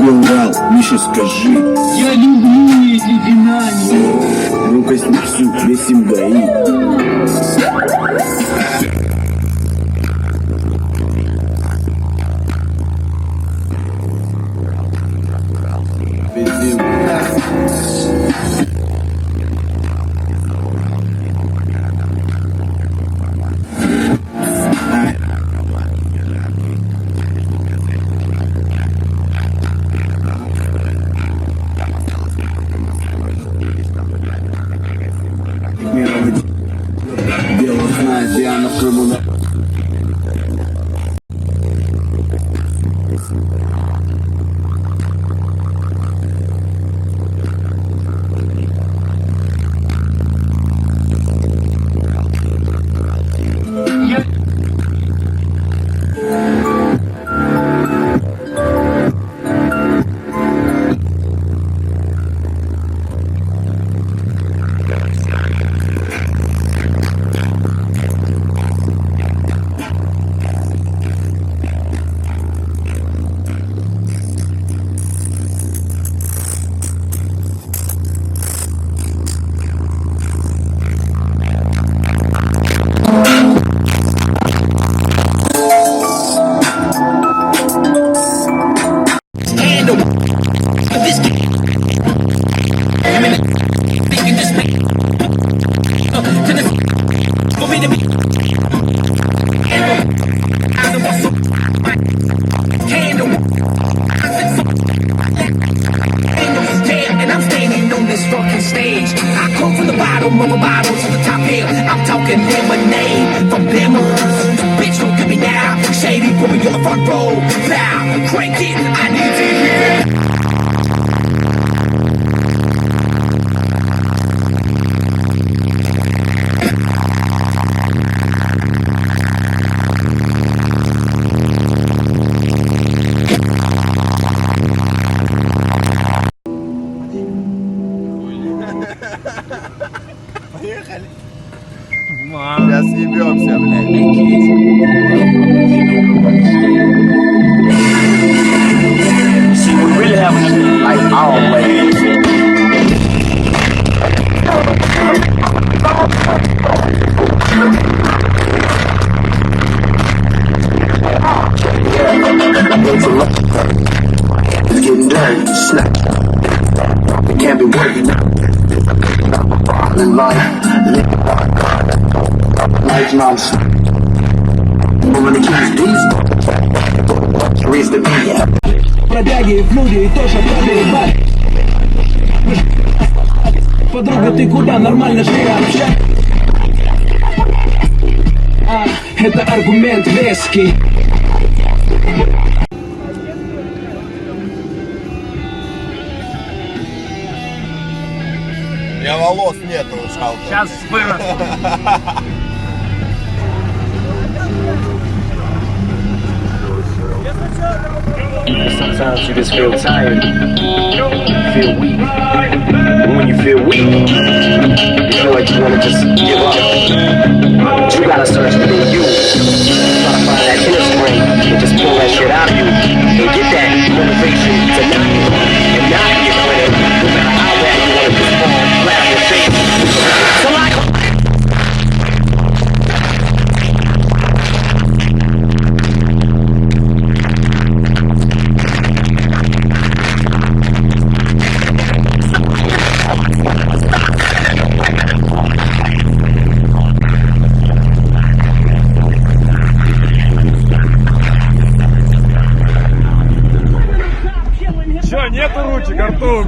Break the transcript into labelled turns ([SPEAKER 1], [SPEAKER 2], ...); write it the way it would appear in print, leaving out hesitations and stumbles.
[SPEAKER 1] тебе Урал, Миша, скажи.
[SPEAKER 2] Я люблю эти динамики.
[SPEAKER 1] Ну-ка снесу, весь им ГАИ. Дело знает, где она в Крыму.
[SPEAKER 3] Поехали. Сейчас ебемся, блядь.
[SPEAKER 4] See, we really have like always.
[SPEAKER 1] It's getting dirty, snap. It can't be working now. Life non-stop. When the keys these raise the beat.
[SPEAKER 2] Пробяги в люди и тоже пробегать. Подруга, ты куда? Нормально же общаться. Это аргумент веский.
[SPEAKER 3] У меня волос нету, шалка.
[SPEAKER 4] Сейчас вырасту. Sometimes you just feel tired, feel weak. And when you feel weak, you feel like you want to just give up. But you gotta search within you. Try to find that inner spring and just pull that shit out of you and get that motivation to not give up and not be afraid, no matter how bad you want to just fall flat on your face. So like.
[SPEAKER 5] Нету ручек, Артур.